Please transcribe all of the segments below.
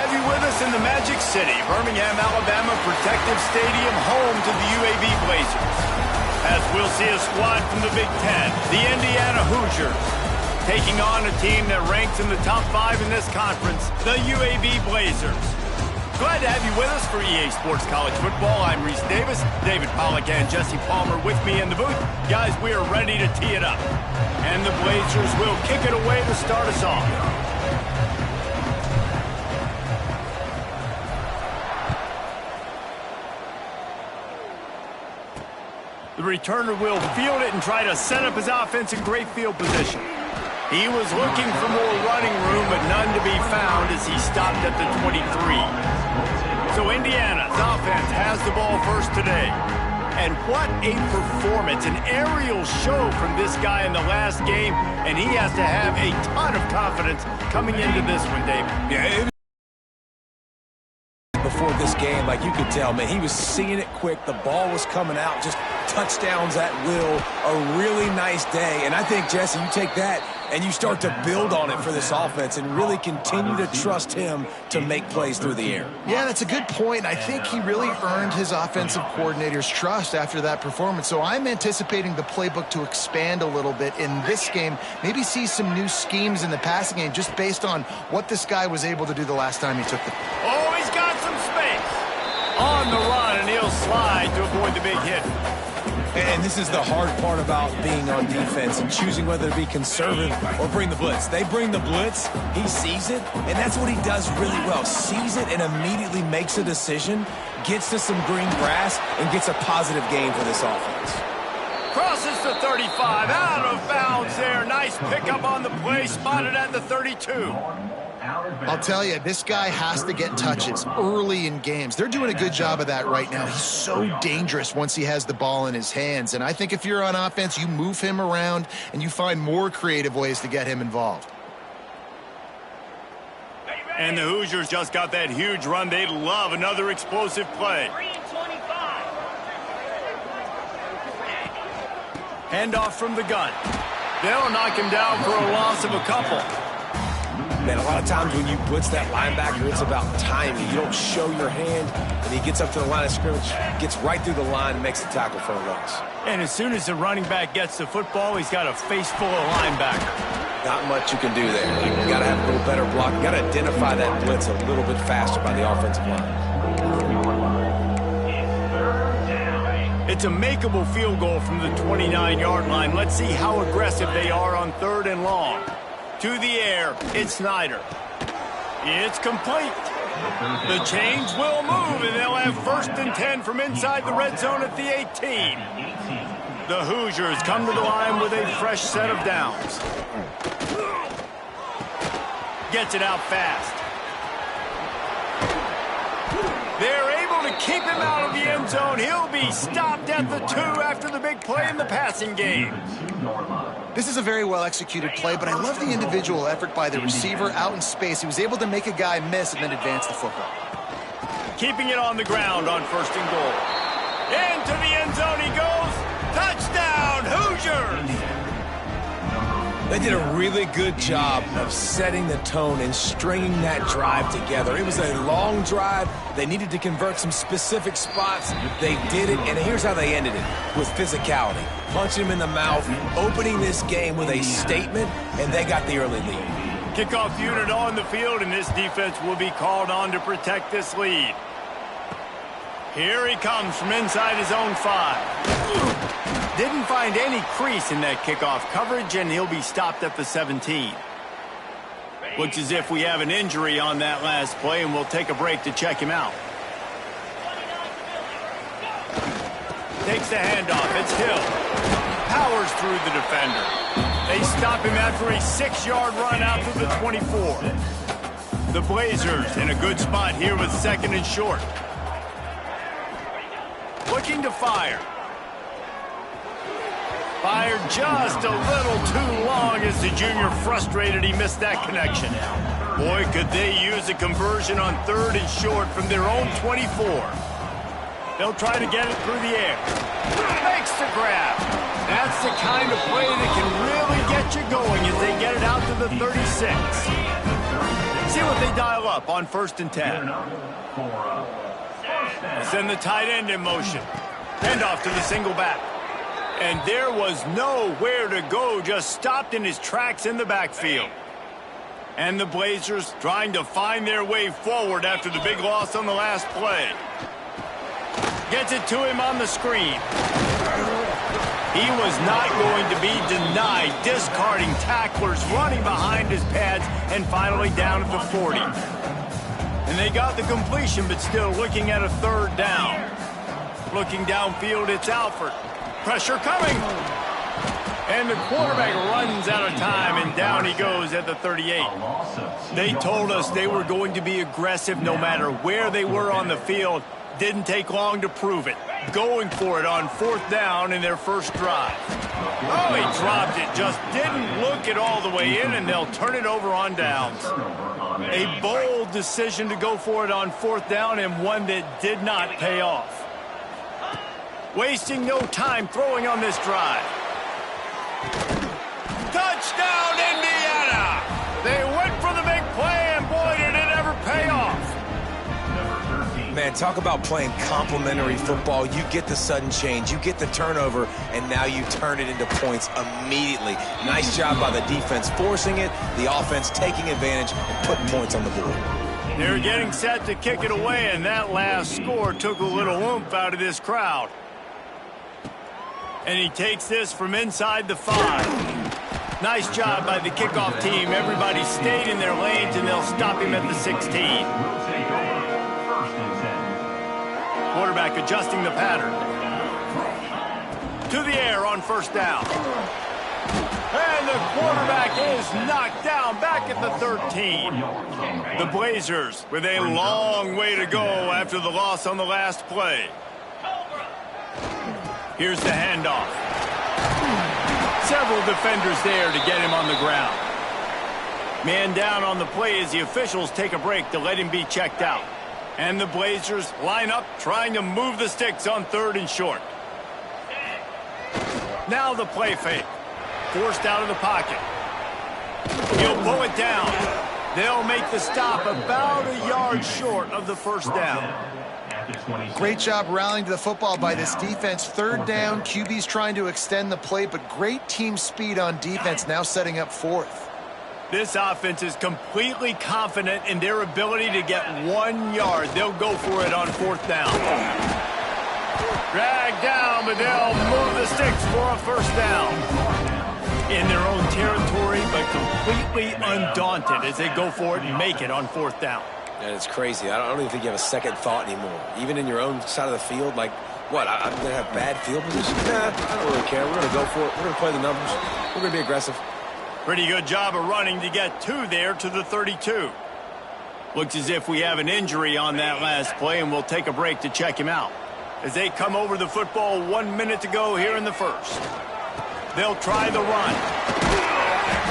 have you with us in the Magic City, Birmingham, Alabama Protective Stadium, home to the UAB Blazers. As we'll see a squad from the Big Ten, the Indiana Hoosiers, taking on a team that ranks in the top 5 in this conference, the UAB Blazers. Glad to have you with us for EA Sports College Football. I'm Reese Davis, David Pollack and Jesse Palmer with me in the booth. Guys, we are ready to tee it up. And the Blazers will kick it away to start us off. The returner will field it and try to set up his offense in great field position. He was looking for more running room, but none to be found as he stopped at the 23. So Indiana's offense has the ball first today. And what a performance, an aerial show from this guy in the last game, and he has to have a ton of confidence coming into this one, David. Yeah, before this game, like you could tell, man, he was seeing it quick. The ball was coming out, just touchdowns at will. A really nice day. And I think, Jesse, you take that and you start to build on it for this offense and really continue to trust him to make plays through the air. Yeah, that's a good point. I think he really earned his offensive coordinator's trust after that performance. So I'm anticipating the playbook to expand a little bit in this game, maybe see some new schemes in the passing game just based on what this guy was able to do the last time he took the... Oh, he's got some space on the run, and he'll slide to avoid the big hit. And this is the hard part about being on defense and choosing whether to be conservative or bring the blitz. They bring the blitz, he sees it, and that's what he does really well. Sees it and immediately makes a decision, gets to some green grass, and gets a positive gain for this offense. Crosses the 35, out of bounds there. Nice pickup on the play, spotted at the 32. I'll tell you, this guy has to get touches early in games. They're doing a good job of that right now. He's so dangerous once he has the ball in his hands. And I think if you're on offense, you move him around and you find more creative ways to get him involved. And the Hoosiers just got that huge run. They'd love another explosive play. Handoff from the gun. They'll knock him down for a loss of a couple. Man, a lot of times when you blitz that linebacker, it's about timing. You don't show your hand, and he gets up to the line of scrimmage, gets right through the line, and makes the tackle for a loss. And as soon as the running back gets the football, he's got a face full of linebacker. Not much you can do there. You got to have a little better block. You got to identify that blitz a little bit faster by the offensive line. It's a makeable field goal from the 29-yard line. Let's see how aggressive they are on 3rd and long. To the air, it's Snyder. It's complete. The chains will move, and they'll have 1st and 10 from inside the red zone at the 18. The Hoosiers come to the line with a fresh set of downs. Gets it out fast. They're able to keep him out of the end zone. He'll be stopped at the 2 after the big play in the passing game. This is a very well-executed play, but I love the individual effort by the receiver out in space. He was able to make a guy miss and then advance the football. Keeping it on the ground on 1st and goal. Into the end zone he goes. Touchdown, Hoosiers! They did a really good job of setting the tone and stringing that drive together. It was a long drive. They needed to convert some specific spots. They did it, and here's how they ended it, with physicality. Punching him in the mouth, opening this game with a statement, and they got the early lead. Kickoff unit on the field, and this defense will be called on to protect this lead. Here he comes from inside his own 5. Didn't find any crease in that kickoff coverage, and he'll be stopped at the 17. Looks as if we have an injury on that last play, and we'll take a break to check him out. Takes the handoff. It's Hill. Powers through the defender. They stop him after a 6-yard run out to the 24. The Blazers in a good spot here with 2nd and short. Looking to fire. Fired just a little too long as the junior frustrated he missed that connection. Boy, could they use a conversion on 3rd and short from their own 24. They'll try to get it through the air. Makes the grab. That's the kind of play that can really get you going as they get it out to the 36. See what they dial up on 1st and 10. Send the tight end in motion. Hand off to the single back. And there was nowhere to go, just stopped in his tracks in the backfield. And the Blazers trying to find their way forward after the big loss on the last play. Gets it to him on the screen. He was not going to be denied, discarding tacklers, running behind his pads, and finally down at the 40. And they got the completion, but still looking at a 3rd down. Looking downfield, it's Alford. Pressure coming. And the quarterback runs out of time, and down he goes at the 38. They told us they were going to be aggressive no matter where they were on the field. Didn't take long to prove it. Going for it on 4th down in their first drive. Oh, he dropped it. Just didn't look it all the way in, and they'll turn it over on downs. A bold decision to go for it on 4th down, and one that did not pay off. Wasting no time throwing on this drive. Touchdown, Indiana! They went for the big play, and boy, did it ever pay off. Man, talk about playing complementary football. You get the sudden change, you get the turnover, and now you turn it into points immediately. Nice job by the defense forcing it, the offense taking advantage and putting points on the board. They're getting set to kick it away, and that last score took a little oomph out of this crowd. And he takes this from inside the 5. Nice job by the kickoff team. Everybody stayed in their lanes, and they'll stop him at the 16. Quarterback adjusting the pattern. To the air on 1st down. And the quarterback is knocked down back at the 13. The Blazers with a long way to go after the loss on the last play. Here's the handoff. Several defenders there to get him on the ground. Man down on the play as the officials take a break to let him be checked out. And the Blazers line up trying to move the sticks on 3rd and short. Now the play fake. Forced out of the pocket. He'll pull it down. They'll make the stop about a yard short of the 1st down. Great job rallying to the football by this defense. 3rd down, QB's trying to extend the play, but great team speed on defense, now setting up 4th. This offense is completely confident in their ability to get 1 yard. They'll go for it on 4th down. Drag down, but they'll move the sticks for a 1st down. In their own territory, but completely undaunted as they go for it and make it on 4th down. And it's crazy. I don't even think you have a second thought anymore. Even in your own side of the field, like, what, I'm going to have bad field position? Nah, I don't really care. We're going to go for it. We're going to play the numbers. We're going to be aggressive. Pretty good job of running to get 2 there to the 32. Looks as if we have an injury on that last play, and we'll take a break to check him out. As they come over the football, 1 minute to go here in the first. They'll try the run.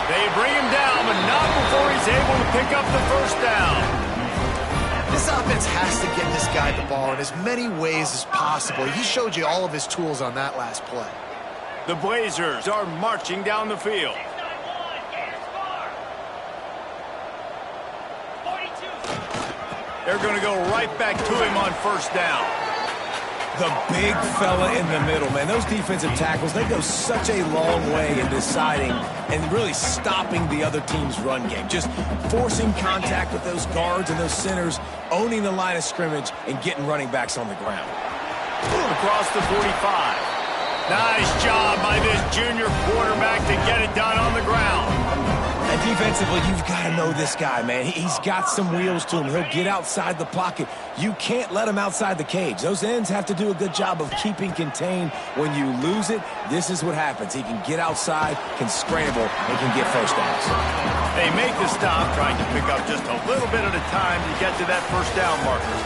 They bring him down, but not before he's able to pick up the 1st down. This offense has to get this guy the ball in as many ways as possible. He showed you all of his tools on that last play. The Blazers are marching down the field. They're going to go right back to him on 1st down. The big fella in the middle, man. Those defensive tackles, they go such a long way in deciding and really stopping the other team's run game. Just forcing contact with those guards and those centers, owning the line of scrimmage, and getting running backs on the ground. Across the 45. Nice job by this junior quarterback to get it done on the ground. And defensively, you've got to know this guy, man. He's got some wheels to him. He'll get outside the pocket. You can't let him outside the cage. Those ends have to do a good job of keeping contained. When you lose it, this is what happens. He can get outside, can scramble, and can get 1st downs. They make the stop, trying to pick up just a little bit at a time to get to that 1st down marker.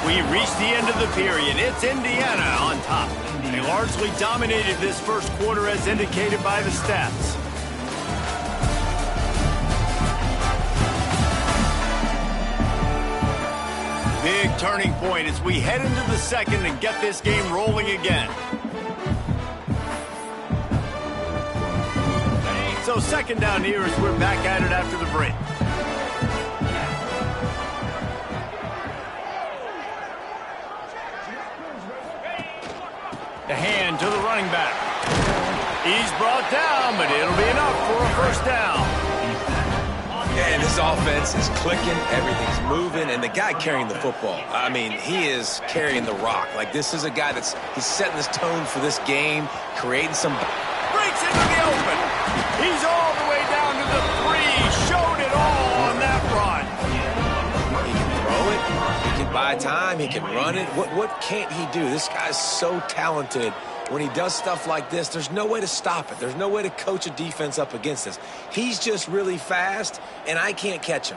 We reach the end of the period. It's Indiana on top. They largely dominated this first quarter as indicated by the stats. Big turning point as we head into the second and get this game rolling again. So 2nd down here as we're back at it after the break. The hand to the running back. He's brought down, but it'll be enough for a first down. And this offense is clicking, everything's moving, and the guy carrying the football, I mean, he is carrying the rock. Like, this is a guy he's setting this tone for this game, creating some... Breaks into the open. He's all the way down to the 3. Showed it all on that run. He can throw it. He can buy time. He can run it. What can't he do? This guy's so talented. When he does stuff like this, there's no way to stop it. There's no way to coach a defense up against this. He's just really fast, and I can't catch him.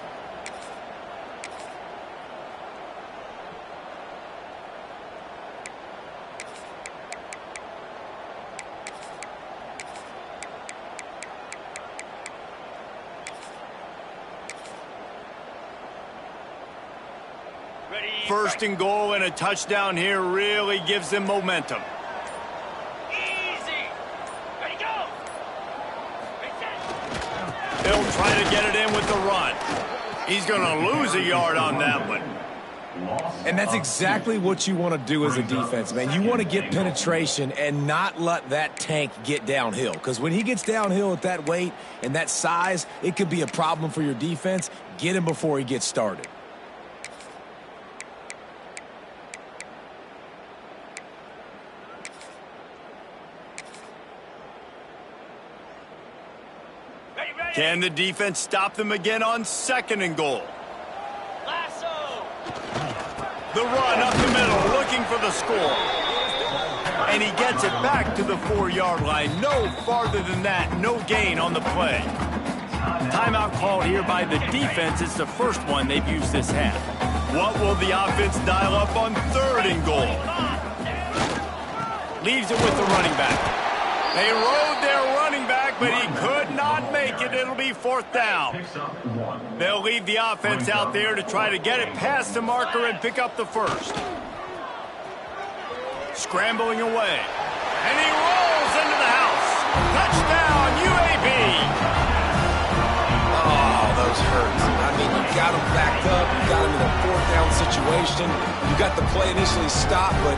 First and goal and a touchdown here really gives them momentum. He'll try to get it in with the run. He's going to lose a yard on that one. And that's exactly what you want to do as a defense, man. You want to get penetration and not let that tank get downhill. Because when he gets downhill at that weight and that size, it could be a problem for your defense. Get him before he gets started. Can the defense stop them again on second and goal? Lasso. The run up the middle, looking for the score. And he gets it back to the 4-yard line. No farther than that, no gain on the play. Timeout called here by the defense. It's the first one they've used this half. What will the offense dial up on third and goal? Leaves it with the running back. They rode their running back, but he could not make it. It'll be fourth down. They'll leave the offense out there to try to get it past the marker and pick up the first. Scrambling away. And he rolls into the house. Touchdown, UAB. Oh, those hurt. I mean, you got him backed up. You got him in a fourth down situation. You got the play initially stopped, but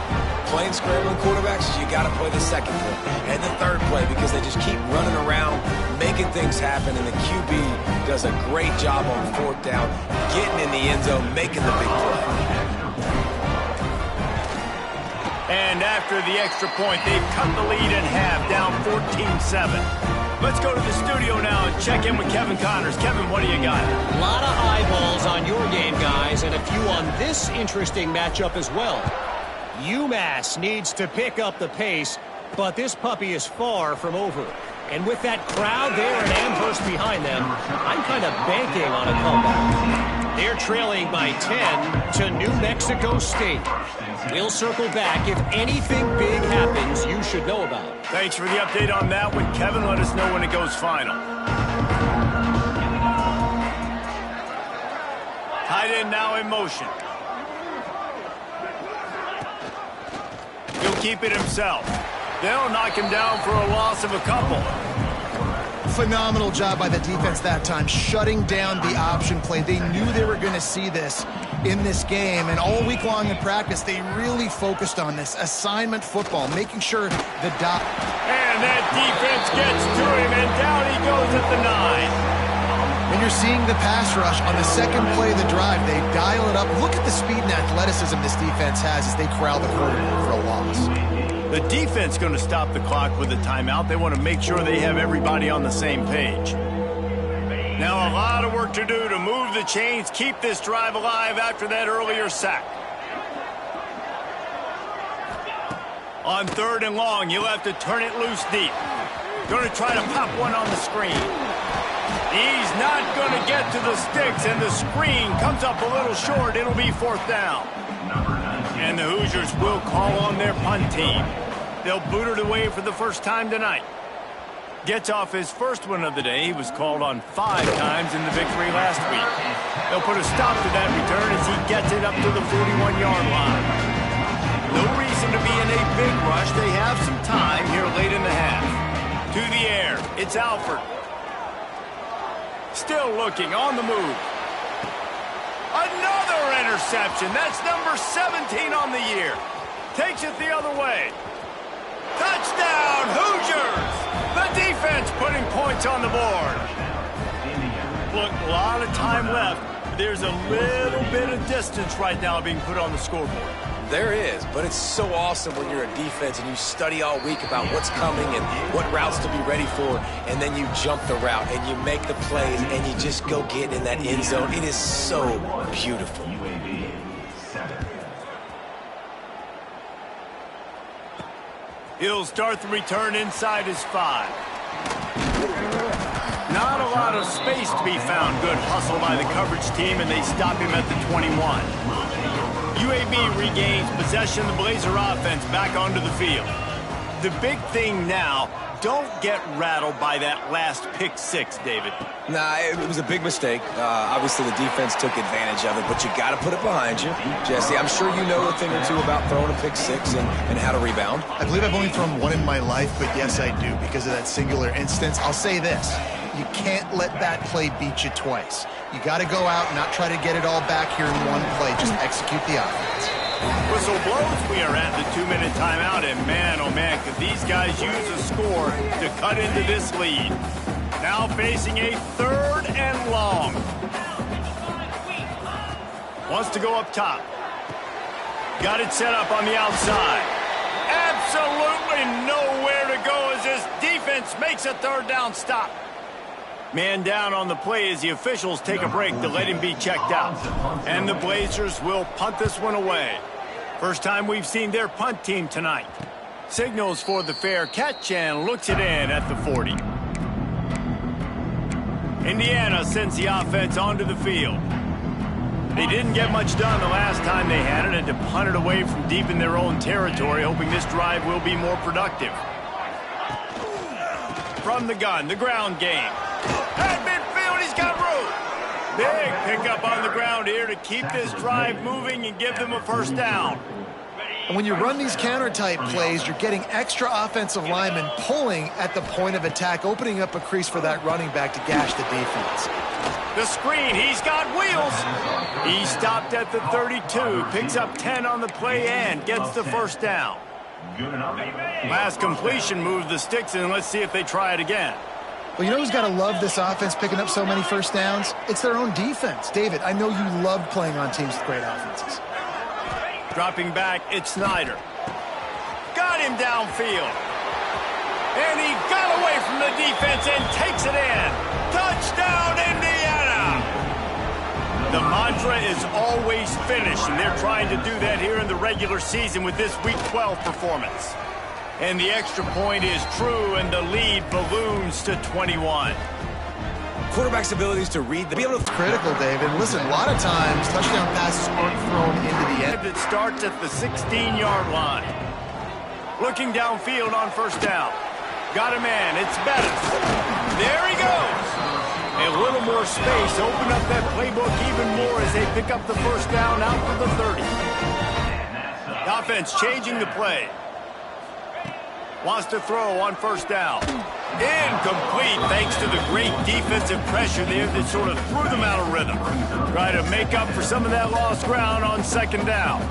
playing scrambling quarterbacks, you got to play the second play and the third play because they just keep running around, making things happen, and the QB does a great job on fourth down, getting in the end zone, making the big play. And after the extra point, they've cut the lead in half, down 14-7. Let's go to the studio now and check in with Kevin Connors. Kevin, what do you got? A lot of eyeballs on your game, guys, and a few on this interesting matchup as well. UMass needs to pick up the pace, but this puppy is far from over. And with that crowd there in Amherst behind them, I'm kind of banking on a comeback. They're trailing by 10 to New Mexico State. We'll circle back if anything big happens you should know about. Thanks for the update on that one, Kevin. Let us know when it goes final. Tight end now in motion. He'll keep it himself. They'll knock him down for a loss of a couple. Phenomenal job by the defense that time, shutting down the option play. They knew they were going to see this in this game, and all week long in practice, they really focused on this assignment football, making sure the dot. And that defense gets to him, and down he goes at the 9. And you're seeing the pass rush on the second play of the drive. They dial it up. Look at the speed and athleticism this defense has as they corral the quarterback for a loss. The defense going to stop the clock with a timeout. They want to make sure they have everybody on the same page. Now a lot of work to do to move the chains, keep this drive alive after that earlier sack. On third and long, you'll have to turn it loose deep. Going to try to pop one on the screen. He's not going to get to the sticks, and the screen comes up a little short. It'll be fourth down. And the Hoosiers will call on their punt team. They'll boot it away for the first time tonight. Gets off his first one of the day. He was called on 5 times in the victory last week. They'll put a stop to that return as he gets it up to the 41-yard line. No reason to be in a big rush. They have some time here late in the half. To the air. It's Alford. Still looking on the move. Another interception. That's number 17 on the year. Takes it the other way. Touchdown, Hoosiers! The defense putting points on the board. Look, a lot of time left. There's a little bit of distance right now being put on the scoreboard. There is, but it's so awesome when you're a defense and you study all week about what's coming and what routes to be ready for, and then you jump the route and you make the plays and you just go get in that end zone. It is so beautiful. He'll start the return inside his 5. Not a lot of space to be found. Good hustle by the coverage team, and they stop him at the 21. UAB regains possession of the Blazer offense back onto the field. The big thing now, don't get rattled by that last pick 6, David. Nah, it was a big mistake. Obviously, the defense took advantage of it, but you got to put it behind you. Jesse, I'm sure you know a thing or two about throwing a pick 6 and how to rebound. I believe I've only thrown one in my life, but yes, I do because of that singular instance. I'll say this. You can't let that play beat you twice. You got to go out and not try to get it all back here in one play. Just execute the offense. Whistle blows. We are at the 2-minute timeout, and man, oh man, could these guys use a score to cut into this lead. Now facing a 3rd and long. Wants to go up top. Got it set up on the outside. Absolutely nowhere to go as this defense makes a 3rd down stop. Man down on the play as the officials take a break to let him be checked out. And the Blazers will punt this one away. First time we've seen their punt team tonight. Signals for the fair catch and looks it in at the 40. Indiana sends the offense onto the field. They didn't get much done the last time they had it and to punt it away from deep in their own territory, hoping this drive will be more productive. From the gun, the ground game. At midfield, he's got room. Big pickup on the ground here to keep this drive moving and give them a 1st down. And when you run these counter-type plays, you're getting extra offensive linemen pulling at the point of attack, opening up a crease for that running back to gash the defense. The screen, he's got wheels. He stopped at the 32, picks up 10 on the play and gets the 1st down. Last completion moved the sticks, and let's see if they try it again. Well, you know who's got to love this offense picking up so many 1st downs? It's their own defense. David, I know you love playing on teams with great offenses. Dropping back, it's Snyder. Got him downfield. And he got away from the defense and takes it in. Touchdown, Indiana! The mantra is always finish, and they're trying to do that here in the regular season with this Week 12 performance. And the extra point is true, and the lead balloons to 21. Quarterback's abilities to read the... Critical, David. Listen, a lot of times, touchdown passes aren't thrown into the end. It starts at the 16-yard line. Looking downfield on 1st down. Got a man. It's Bettis. There he goes. A little more space. Open up that playbook even more as they pick up the 1st down out to the 30. The offense changing the play. Wants to throw on 1st down. Incomplete thanks to the great defensive pressure there that sort of threw them out of rhythm. Try to make up for some of that lost ground on 2nd down.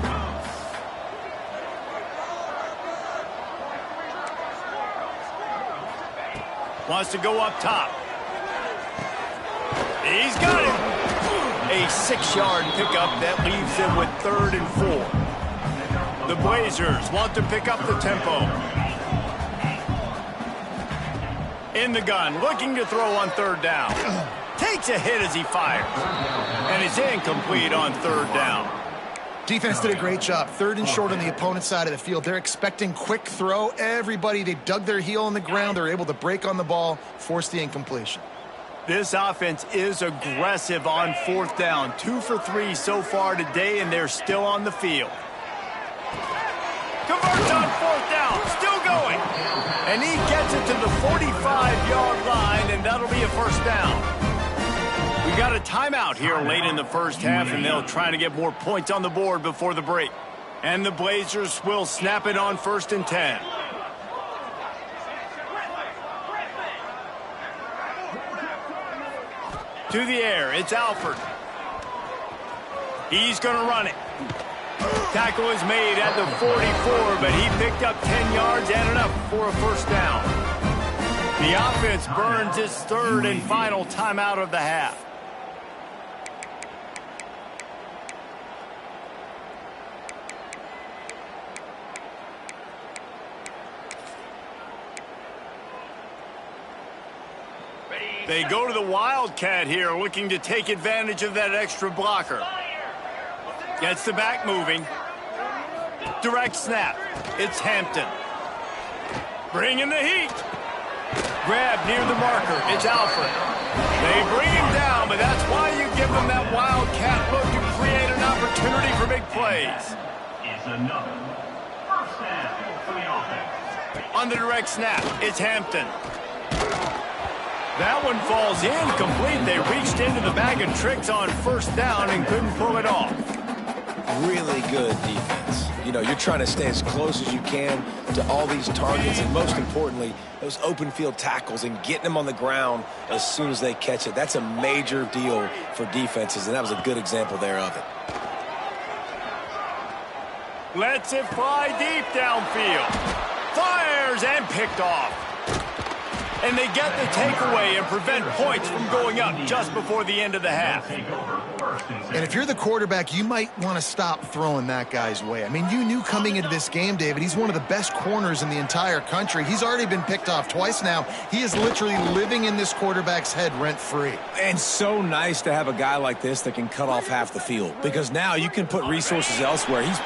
Wants to go up top. He's got it. A 6-yard pickup that leaves them with 3rd and 4. The Blazers want to pick up the tempo. In the gun, looking to throw on 3rd down. Takes a hit as he fires. And it's incomplete on 3rd down. Defense did a great job. 3rd and short on the opponent's side of the field. They're expecting quick throw. Everybody, they dug their heel in the ground. They're able to break on the ball, force the incompletion. This offense is aggressive on 4th down. 2 for 3 so far today, and they're still on the field. Converts on 4th down, still going. And he gets it to the 45-yard line, and that'll be a 1st down. We got a timeout here late in the 1st half, and they'll try to get more points on the board before the break. And the Blazers will snap it on 1st and 10. To the air, it's Alford. He's going to run it. Tackle is made at the 44, but he picked up 10 yards and enough for a first down. The offense burns its third and final timeout of the half. They go to the Wildcat here, looking to take advantage of that extra blocker. Gets the back moving. Direct snap. It's Hampton. Bringing the heat. Grab near the marker. It's Alfred. They bring him down, but that's why you give them that Wildcat look to create an opportunity for big plays. On the direct snap, it's Hampton. That one falls incomplete. They reached into the bag of tricks on first down and couldn't pull it off. Really good defense. You know, you're trying to stay as close as you can to all these targets, and most importantly, those open field tackles and getting them on the ground as soon as they catch it. That's a major deal for defenses, and that was a good example there of it. Lets it fly deep downfield. Fires and picked off. And they get the takeaway and prevent points from going up just before the end of the half. And if you're the quarterback, you might want to stop throwing that guy's way. I mean, you knew coming into this game, David, he's one of the best corners in the entire country. He's already been picked off twice now. He is literally living in this quarterback's head rent-free. And so nice to have a guy like this that can cut off half the field, because now you can put resources elsewhere. He's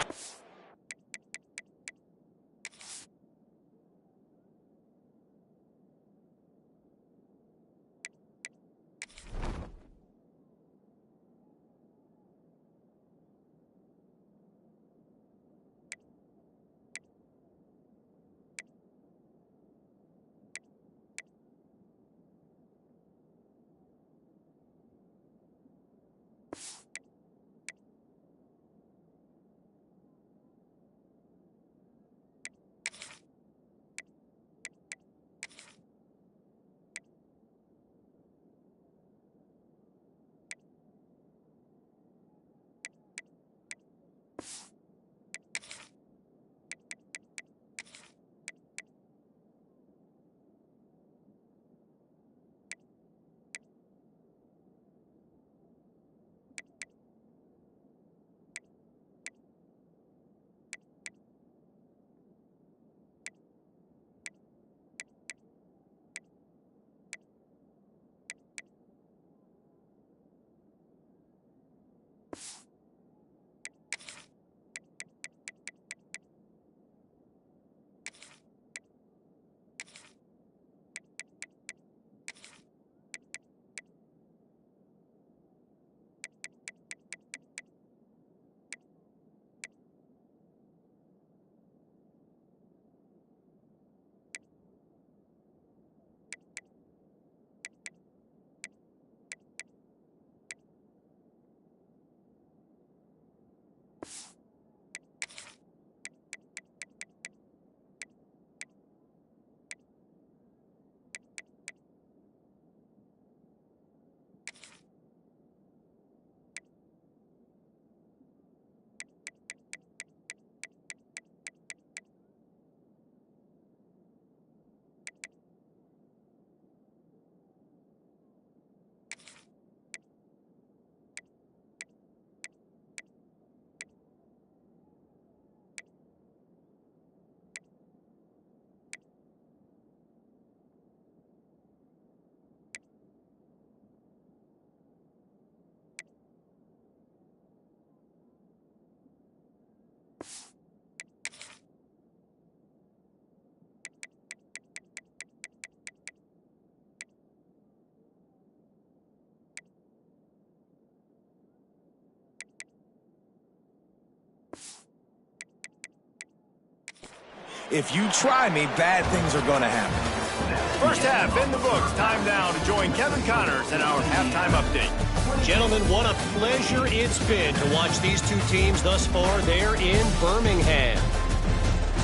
if you try me, bad things are going to happen. First half in the books. Time now to join Kevin Connors in our halftime update. Gentlemen, what a pleasure it's been to watch these two teams thus far there in Birmingham.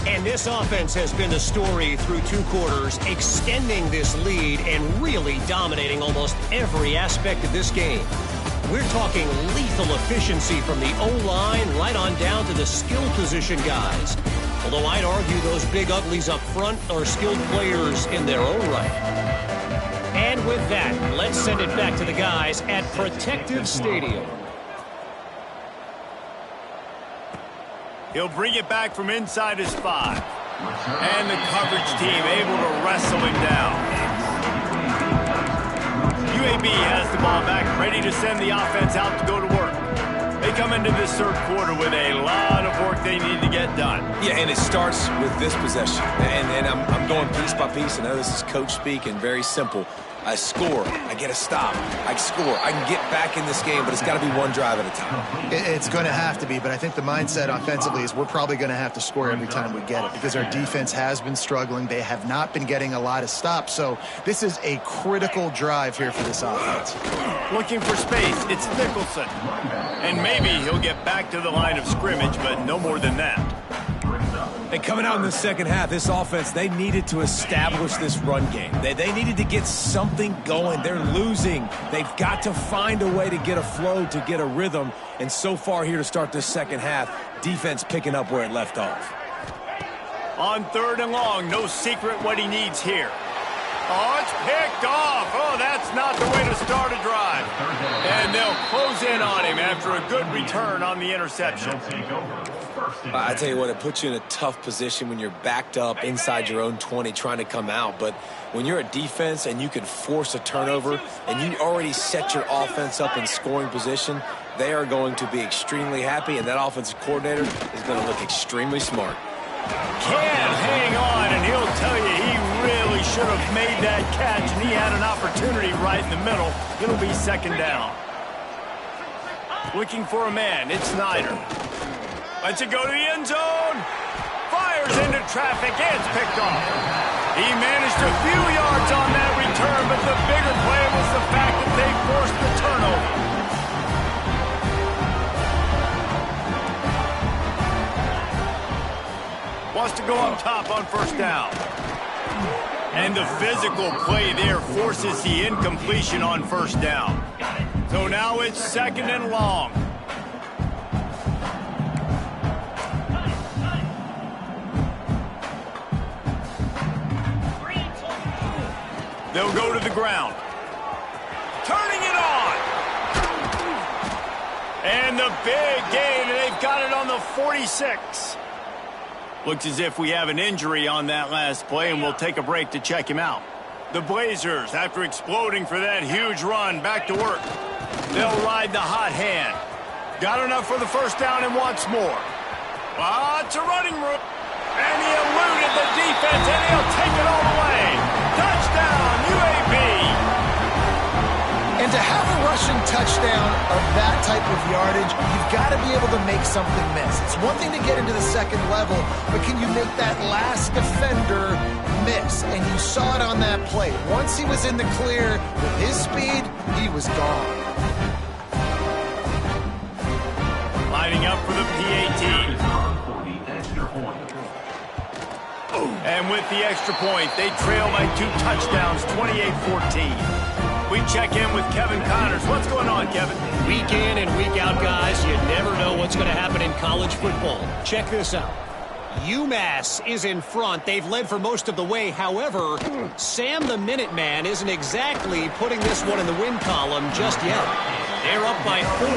And this offense has been the story through two quarters, extending this lead and really dominating almost every aspect of this game. We're talking lethal efficiency from the O-line right on down to the skill position guys. Although I'd argue those big uglies up front are skilled players in their own right. And with that, let's send it back to the guys at Protective Stadium. He'll bring it back from inside his 5. And the coverage team able to wrestle him down. UAB has the ball back, ready to send the offense out to go to work. They come into this third quarter with a lot of work they need to get done. Yeah, and it starts with this possession. And I'm going piece by piece. I know this is coach speak and very simple. I score, I get a stop, I score, I can get back in this game, but it's got to be one drive at a time. It's going to have to be, but I think the mindset offensively is we're probably going to have to score every time we get it because our defense has been struggling. They have not been getting a lot of stops, so this is a critical drive here for this offense. Looking for space, it's Nicholson. And maybe he'll get back to the line of scrimmage, but no more than that. And coming out in the second half, this offense, they needed to establish this run game. They needed to get something going. They're losing. They've got to find a way to get a flow, to get a rhythm. And so far here to start this second half, defense picking up where it left off. On 3rd and long, no secret what he needs here. Oh, it's picked off. Oh, that's not the way to start a drive. And they'll close in on him after a good return on the interception. I tell you what, it puts you in a tough position when you're backed up inside your own 20 trying to come out. But when you're a defense and you can force a turnover and you already set your offense up in scoring position, they are going to be extremely happy, and that offensive coordinator is going to look extremely smart. Can hang on, and he'll tell you he really should have made that catch, and he had an opportunity right in the middle. It'll be 2nd down. Looking for a man, it's Snyder. Lets it go to the end zone. Fires into traffic. It's picked off. He managed a few yards on that return, but the bigger play was the fact that they forced the turnover. Wants to go up top on 1st down. And the physical play there forces the incompletion on 1st down. So now it's 2nd and long. They'll go to the ground. Turning it on. And the big gain, and they've got it on the 46. Looks as if we have an injury on that last play, and we'll take a break to check him out. The Blazers, after exploding for that huge run, back to work. They'll ride the hot hand. Got enough for the 1st down and wants more. It's a running room. And he eluded the defense, and he'll take it all the way. Touchdown, UAB. And to have a rushing touchdown of that type of yardage, you've got to be able to make something miss. It's one thing to get into the 2nd level, but can you make that last defender miss? And you saw it on that play. Once he was in the clear with his speed, he was gone. Lining up for the PAT. And with the extra point, they trail by 2 touchdowns, 28-14. We check in with Kevin Connors. What's going on, Kevin? Week in and week out, guys, you never know what's going to happen in college football. Check this out. UMass is in front. They've led for most of the way. However, Sam the Minuteman isn't exactly putting this one in the win column just yet. They're up by 4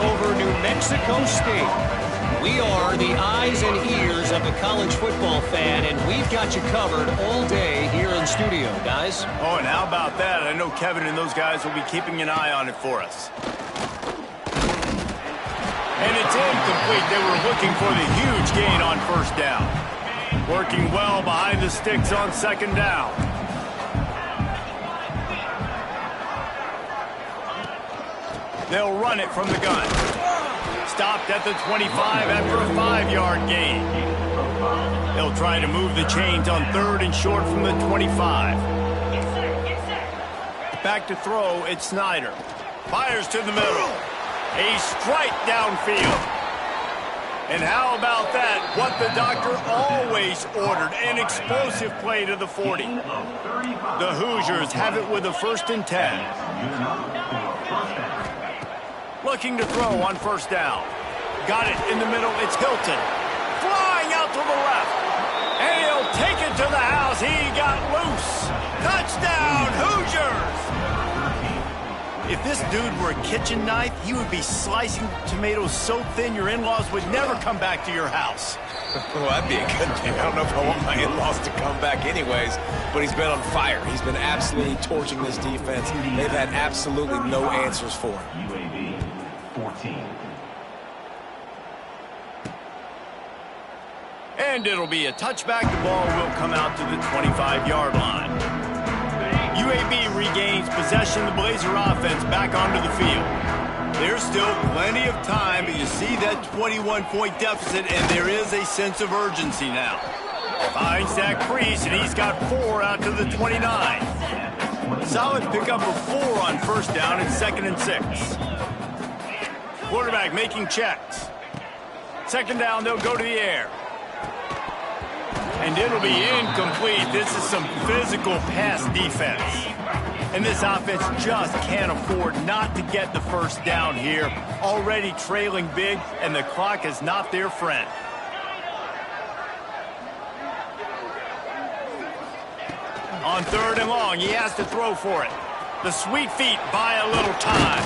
over New Mexico State. We are the eyes and ears of the college football fan, and we've got you covered all day here in studio, guys. Oh, and how about that? I know Kevin and those guys will be keeping an eye on it for us. And it's incomplete. They were looking for the huge gain on 1st down. Working well behind the sticks on 2nd down. They'll run it from the gun. Stopped at the 25 after a 5-yard gain. They'll try to move the chains on 3rd and short from the 25. Back to throw, it's Snyder. Fires to the middle. A strike downfield. And how about that? What the doctor always ordered, an explosive play to the 40. The Hoosiers have it with a 1st and 10. looking to throw on first down. Got it in the middle. It's Hilton. Flying out to the left. And he'll take it to the house. He got loose. Touchdown, Hoosiers! If this dude were a kitchen knife, he would be slicing tomatoes so thin your in-laws would never come back to your house. Well, that'd be a good thing. I don't know if I want my in-laws to come back anyways, but he's been on fire. He's been absolutely torching this defense. They've had absolutely no answers for him. UAB 14. And it'll be a touchback. The ball will come out to the 25-yard line. UAB regains possession of the Blazer offense back onto the field. There's still plenty of time, but you see that 21-point deficit, and there is a sense of urgency now. Finds that crease, and he's got 4 out to the 29. Solid pickup of 4 on first down and 2nd and 6. Quarterback making checks. 2nd down, they'll go to the air. And it'll be incomplete. This is some physical pass defense. And this offense just can't afford not to get the first down here. Already trailing big, and the clock is not their friend. On 3rd and long, he has to throw for it. The sweet feet buy a little time.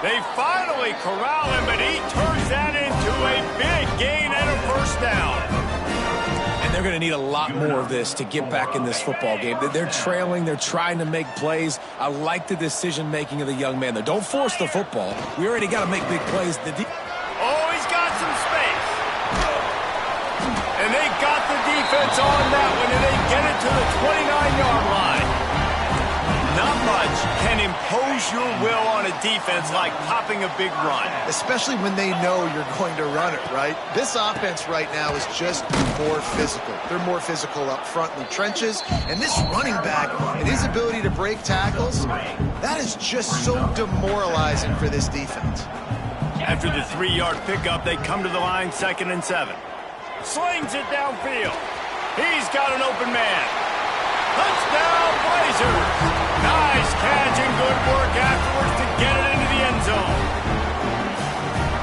They finally corral him, but he turns that into a big gain and a first down. And they're going to need a lot more of this to get back in this football game. They're trailing. They're trying to make plays. I like the decision-making of the young man there. Don't force the football. We already got to make big plays. Oh, he's got some space. And they got the defense on that one, and they get it to the 29-yard line. Not much can impose your will on a defense like popping a big run. Especially when they know you're going to run it, right? This offense right now is just more physical. They're more physical up front in the trenches. And this running back and his ability to break tackles, that is just so demoralizing for this defense. After the 3-yard pickup, they come to the line, 2nd and 7. Slings it downfield. He's got an open man. Touchdown, Blazers! Nice catch and good work afterwards to get it into the end zone.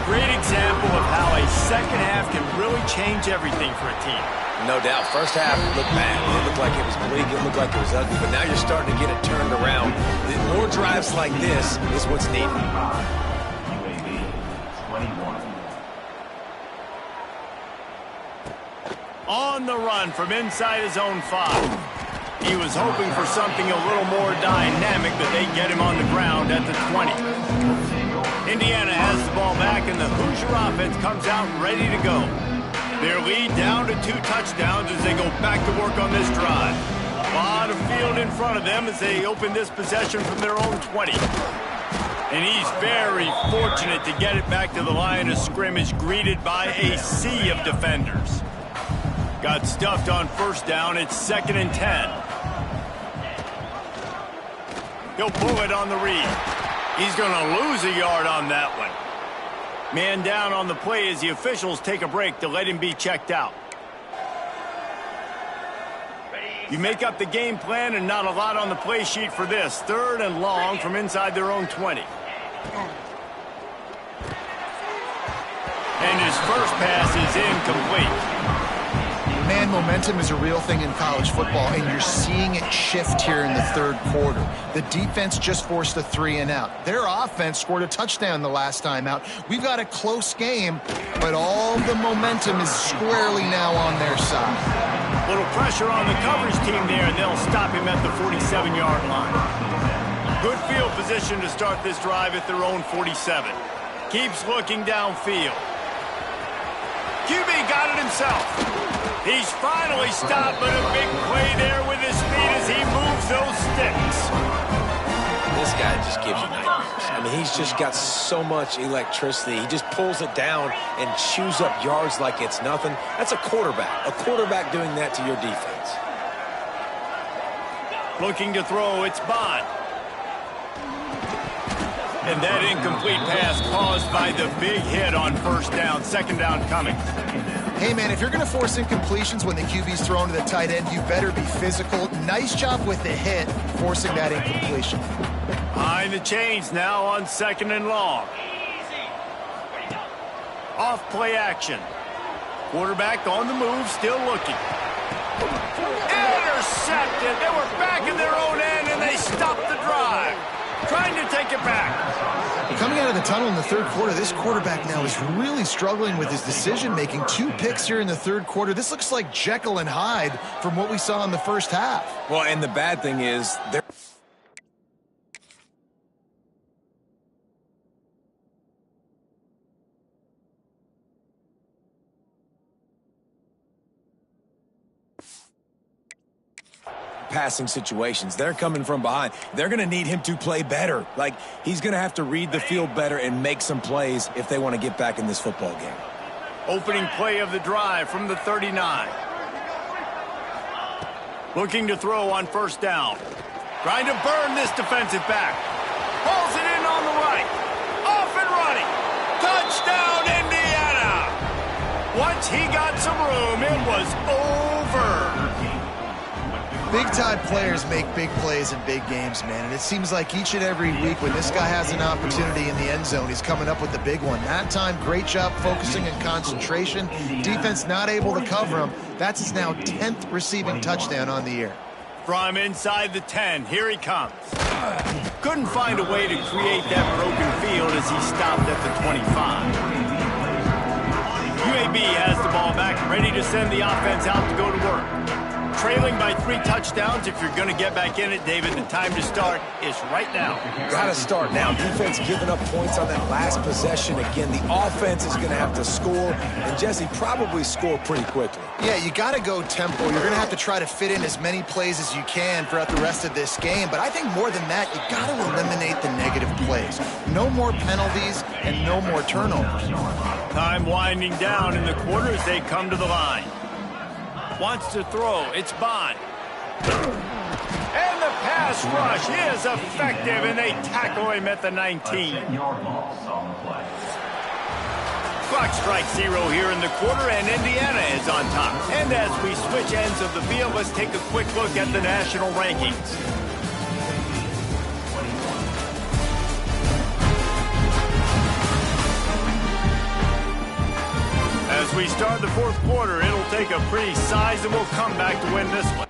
Great example of how a second half can really change everything for a team. No doubt. First half looked bad. It looked like it was bleak. It looked like it was ugly. But now you're starting to get it turned around. More drives like this is what's needed. UAB 21. On the run from inside his own 5. He was hoping for something a little more dynamic, but they get him on the ground at the 20. Indiana has the ball back, and the Hoosier offense comes out ready to go. Their lead down to 2 touchdowns as they go back to work on this drive. A lot of field in front of them as they open this possession from their own 20. And he's very fortunate to get it back to the line of scrimmage, greeted by a sea of defenders. Got stuffed on first down. It's 2nd and 10. He'll pull it on the read. He's going to lose a yard on that one. Man down on the play as the officials take a break to let him be checked out. You make up the game plan and not a lot on the play sheet for this. 3rd and long from inside their own 20. And his first pass is incomplete. Man, momentum is a real thing in college football, and you're seeing it shift here in the 3rd quarter. The defense just forced a 3 and out. Their offense scored a touchdown the last time out. We've got a close game, but all the momentum is squarely now on their side. Little pressure on the coverage team there, and they'll stop him at the 47-yard line. Good field position to start this drive at their own 47. Keeps looking downfield. QB got it himself. He's finally stopped, but a big play there with his speed as he moves those sticks. This guy just gives you nightmares. I mean, he's just got so much electricity. He just pulls it down and chews up yards like it's nothing. That's a quarterback. A quarterback doing that to your defense. Looking to throw, it's Bond. And that incomplete pass caused by the big hit on first down. 2nd down coming. Hey, man, if you're going to force incompletions when the QB's thrown to the tight end, you better be physical. Nice job with the hit, forcing that incompletion. Behind the chains now on 2nd and long. Off play action. Quarterback on the move, still looking. Intercepted. They were back in their own end, and they stopped the drive. Trying to take it back. Coming out of the tunnel in the third quarter, this quarterback now is really struggling with his decision-making. 2 picks here in the third quarter. This looks like Jekyll and Hyde from what we saw in the first half. Well, and the bad thing is they're passing situations. They're coming from behind. They're going to need him to play better. Like, he's going to have to read the field better and make some plays if they want to get back in this football game. Opening play of the drive from the 39. Looking to throw on first down. Trying to burn this defensive back. Pulls it in on the right. Off and running. Touchdown, Indiana! Once he got some room, it was over. Big-time players make big plays in big games, man. And it seems like each and every week when this guy has an opportunity in the end zone, he's coming up with the big one. That time, great job focusing and concentration. Defense not able to cover him. That's his now 10th receiving touchdown on the year. From inside the 10, here he comes. Couldn't find a way to create that broken field as he stopped at the 25. UAB has the ball back, ready to send the offense out to go to work. Trailing by 3 touchdowns. If you're going to get back in it, David, the time to start is right now. Got to start now. Defense giving up points on that last possession. Again, the offense is going to have to score, and Jesse probably score pretty quickly. Yeah, you got to go tempo. You're going to have to try to fit in as many plays as you can throughout the rest of this game. But I think more than that, you got to eliminate the negative plays. No more penalties and no more turnovers. Time winding down in the quarter as they come to the line. Wants to throw. It's Bond. And the pass rush is effective, and they tackle him at the 19. Clock strikes 0 here in the quarter, and Indiana is on top. And as we switch ends of the field, let's take a quick look at the national rankings. As we start the fourth quarter, it'll take a pretty sizable comeback to win this one.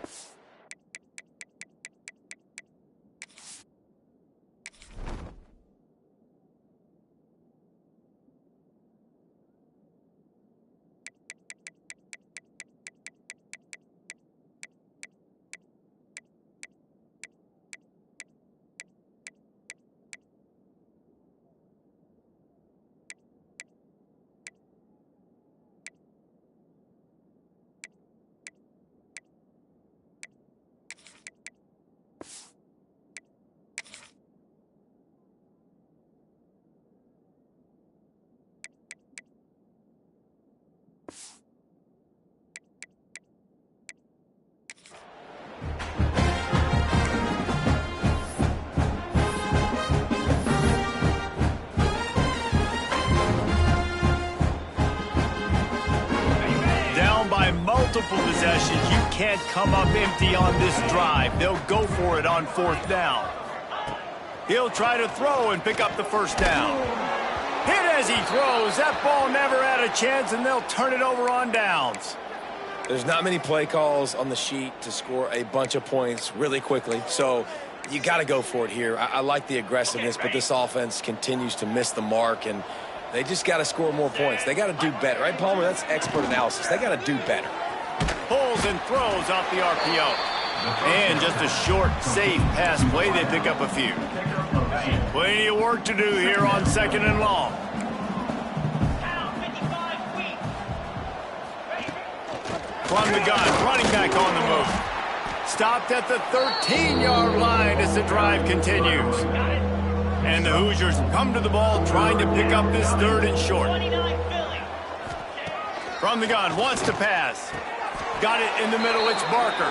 Multiple possessions. You can't come up empty on this drive. They'll go for it on fourth down. He'll try to throw and pick up the first down. Hit as he throws. That ball never had a chance, and they'll turn it over on downs. There's not many play calls on the sheet to score a bunch of points really quickly, so you got to go for it here. I like the aggressiveness, but this offense continues to miss the mark, and they just got to score more points. They got to do better, right, Palmer? That's expert analysis. They got to do better. Pulls and throws off the RPO. And just a short, safe pass play. They pick up a few. Plenty of work to do here on second and long. From the gun, running back on the move. Stopped at the 13-yard line as the drive continues. And the Hoosiers come to the ball trying to pick up this third and short. From the gun, wants to pass. Got it in the middle, it's Barker.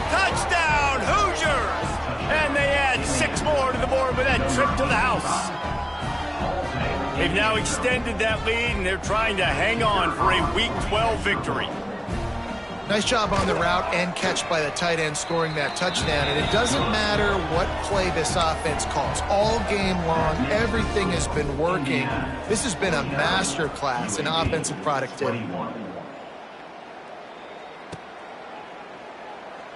Touchdown, Hoosiers! And they add 6 more to the board with that trip to the house. They've now extended that lead, and they're trying to hang on for a Week 12 victory. Nice job on the route and catch by the tight end scoring that touchdown. And it doesn't matter what play this offense calls. All game long, everything has been working. This has been a master class in offensive productivity.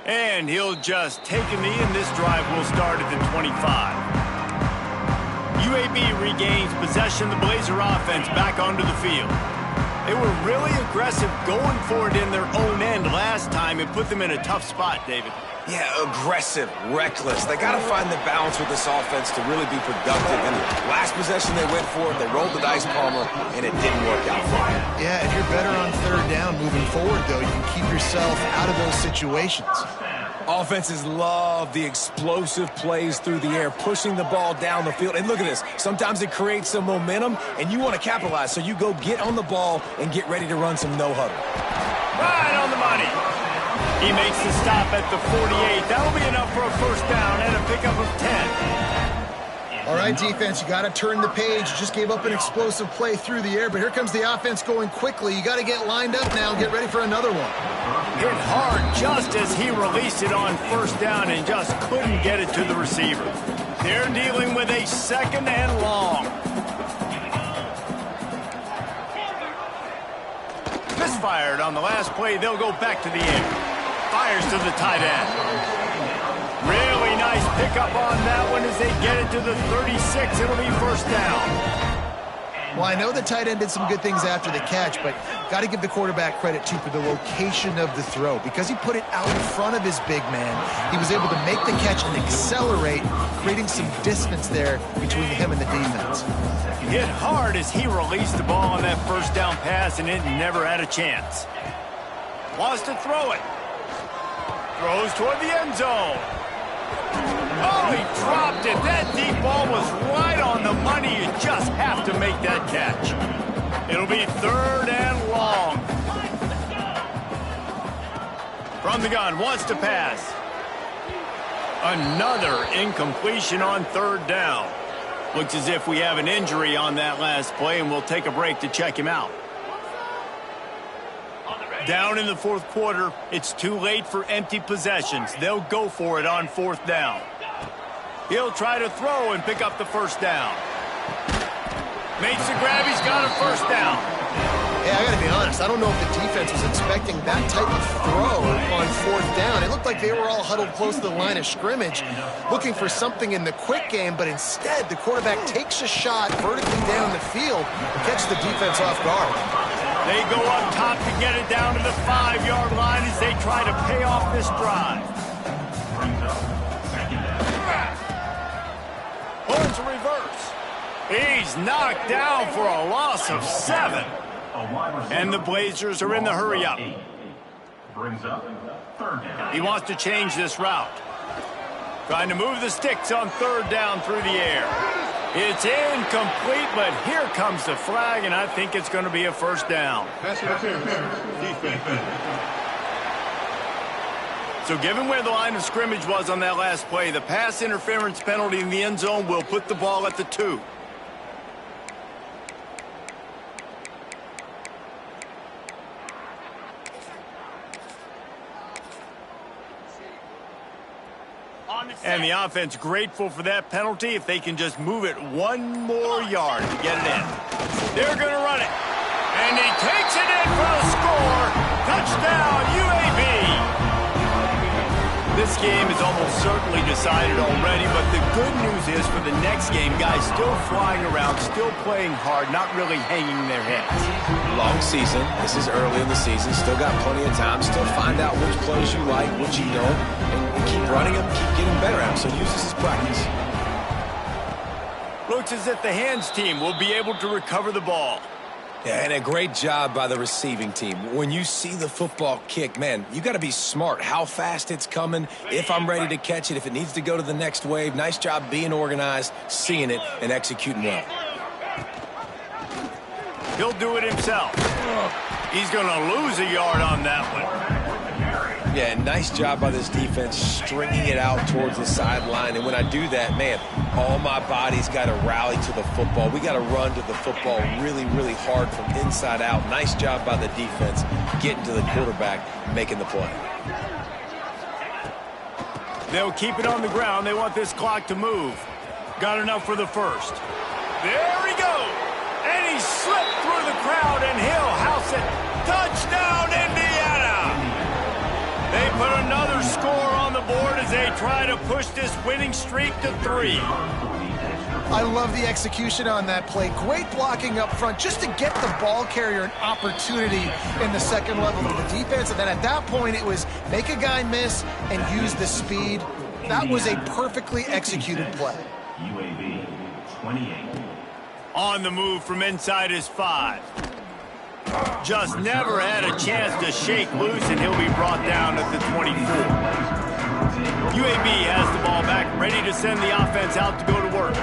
And he'll just take a knee, and this drive will start at the 25. UAB regains possession of the Blazer offense back onto the field. They were really aggressive going for it in their own end last time. It put them in a tough spot, David. Yeah, aggressive, reckless. They got to find the balance with this offense to really be productive. And last possession they went for it, they rolled the dice, Palmer, and it didn't work out for them. Yeah, if you're better on third down moving forward, though, you can keep yourself out of those situations. Offenses love the explosive plays through the air, pushing the ball down the field. And look at this. Sometimes it creates some momentum, and you want to capitalize. So you go get on the ball and get ready to run some no-huddle. Right on the money. He makes the stop at the 48. That'll be enough for a first down and a pickup of 10. All right, defense, you got to turn the page. Just gave up an explosive play through the air, but here comes the offense going quickly. You got to get lined up now and get ready for another one. Hit hard just as he released it on first down and just couldn't get it to the receiver. They're dealing with a second and long. Misfired on the last play. They'll go back to the air. Fires to the tight end. Really nice pickup on that one as they get it to the 36. It'll be first down. Well, I know the tight end did some good things after the catch, but got to give the quarterback credit, too, for the location of the throw. Because he put it out in front of his big man, he was able to make the catch and accelerate, creating some distance there between him and the defense. Hit hard as he released the ball on that first down pass, and it never had a chance. Wants to throw it. Throws toward the end zone. Oh, he dropped it. That deep ball was right on the money. You just have to make that catch. It'll be third and long. From the gun, wants to pass. Another incompletion on third down. Looks as if we have an injury on that last play, and we'll take a break to check him out. Down in the fourth quarter, it's too late for empty possessions. They'll go for it on fourth down. He'll try to throw and pick up the first down. Makes the grab. He's got a first down. Yeah, I got to be honest. I don't know if the defense was expecting that type of throw on fourth down. It looked like they were all huddled close to the line of scrimmage, looking for something in the quick game, but instead the quarterback takes a shot vertically down the field and catches the defense off guard. They go up top to get it down to the 5-yard line as they try to pay off this drive. Horns reverse. He's knocked down for a loss of 7. And the Blazers are in the hurry up. He wants to change this route. Trying to move the sticks on third down through the air. It's incomplete, but here comes the flag, and I think it's going to be a first down. So given where the line of scrimmage was on that last play, the pass interference penalty in the end zone will put the ball at the 2. And the offense grateful for that penalty if they can just move it one more yard to get it in. They're going to run it. And he takes it in for the score. Touchdown, UAB. This game is almost certainly decided already, but the good news is for the next game, guys still flying around, still playing hard, not really hanging their heads. Long season. This is early in the season. Still got plenty of time. Still find out which plays you like, which you don't, and keep running them, keep getting better at them. So use this as practice. Looks as if the hands team will be able to recover the ball. Yeah, and a great job by the receiving team. When you see the football kick, man, you got to be smart. How fast it's coming, if I'm ready to catch it, if it needs to go to the next wave. Nice job being organized, seeing it, and executing well. He'll do it himself. He's going to lose a yard on that one. Yeah, nice job by this defense stringing it out towards the sideline. And when I do that, man, all my body's got to rally to the football. We got to run to the football really, really hard from inside out. Nice job by the defense getting to the quarterback, making the play. They'll keep it on the ground. They want this clock to move. Got enough for the first. There he goes. And he slipped through the crowd, and he'll house it. Touchdown, Indiana! They put another score on the board as they try to push this winning streak to 3. I love the execution on that play. Great blocking up front just to get the ball carrier an opportunity in the second level of the defense. And then at that point, it was make a guy miss and use the speed. That was a perfectly executed play. UAB 28. On the move from inside his 5. Just never had a chance to shake loose, and he'll be brought down at the 24. UAB has the ball back, ready to send the offense out to go to work.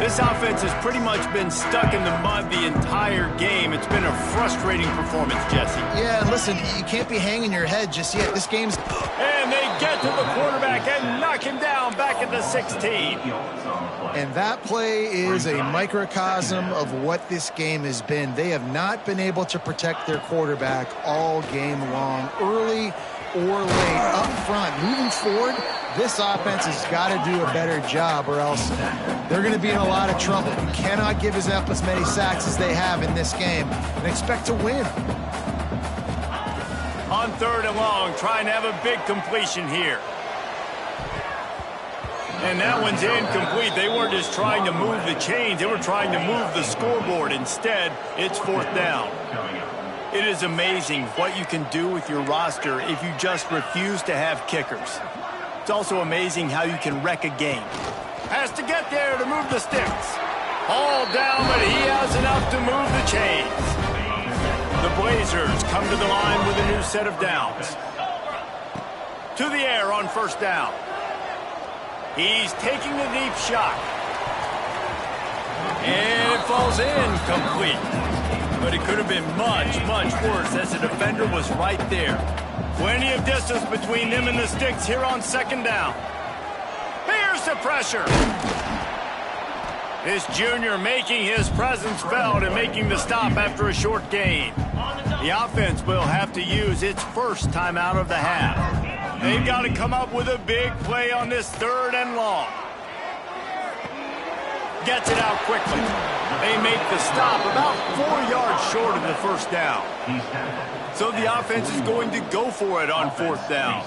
This offense has pretty much been stuck in the mud the entire game. It's been a frustrating performance, Jesse. Yeah, and listen, you can't be hanging your head just yet. This game's... And they get to the quarterback and knock him down back at the 16. And that play is a microcosm of what this game has been. They have not been able to protect their quarterback all game long, early or late, up front. Moving forward, this offense has got to do a better job, or else they're going to be in a lot of trouble. You cannot give up as many sacks as they have in this game and expect to win. On 3rd and long, trying to have a big completion here. And that one's incomplete. They weren't just trying to move the chains. They were trying to move the scoreboard. Instead, it's 4th down. It is amazing what you can do with your roster if you just refuse to have kickers. It's also amazing how you can wreck a game. Has to get there to move the sticks. All down, but he has enough to move the chains. The Blazers come to the line with a new set of downs. To the air on 1st down. He's taking a deep shot. And it falls incomplete. But it could have been much, much worse as the defender was right there. Plenty of distance between them and the sticks here on 2nd down. Here's the pressure. This junior making his presence felt and making the stop after a short gain. The offense will have to use its first timeout of the half. They've got to come up with a big play on this 3rd and long. Gets it out quickly. They make the stop about 4 yards short of the 1st down. So the offense is going to go for it on 4th down.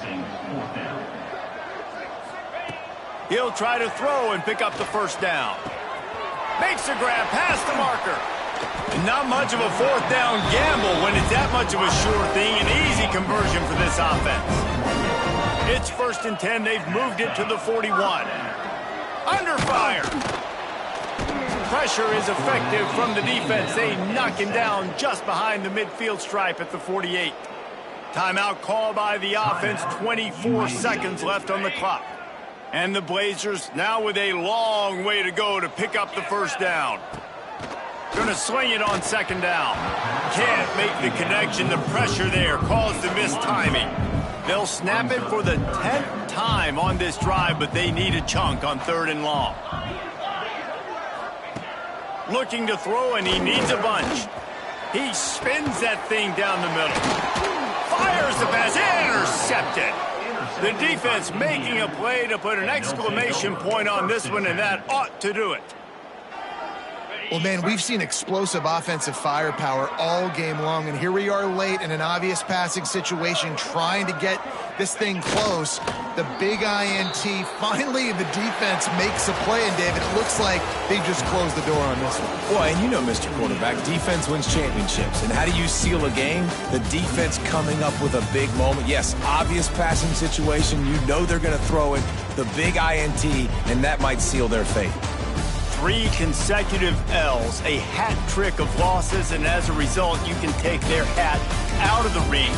He'll try to throw and pick up the 1st down. Makes a grab past the marker. Not much of a 4th down gamble when it's that much of a sure thing. An easy conversion for this offense. It's 1st and 10. They've moved it to the 41. Under fire. Pressure is effective from the defense. They knock him down just behind the midfield stripe at the 48. Timeout called by the offense. 24 seconds left on the clock. And the Blazers now with a long way to go to pick up the 1st down. Going to swing it on 2nd down. Can't make the connection. The pressure there caused the missed timing. They'll snap it for the 10th time on this drive, but they need a chunk on 3rd and long. Looking to throw, and he needs a bunch. He spins that thing down the middle. Fires the pass. Intercepted. The defense making a play to put an exclamation point on this one, and that ought to do it. Well, man, we've seen explosive offensive firepower all game long, and here we are late in an obvious passing situation trying to get this thing close. The big INT, finally the defense makes a play, and David, it looks like they just closed the door on this one. Boy, and you know, Mr. Quarterback, defense wins championships. And how do you seal a game? The defense coming up with a big moment. Yes, obvious passing situation. You know they're going to throw it. The big INT, and that might seal their fate. 3 consecutive L's, a hat trick of losses, and as a result, you can take their hat out of the ring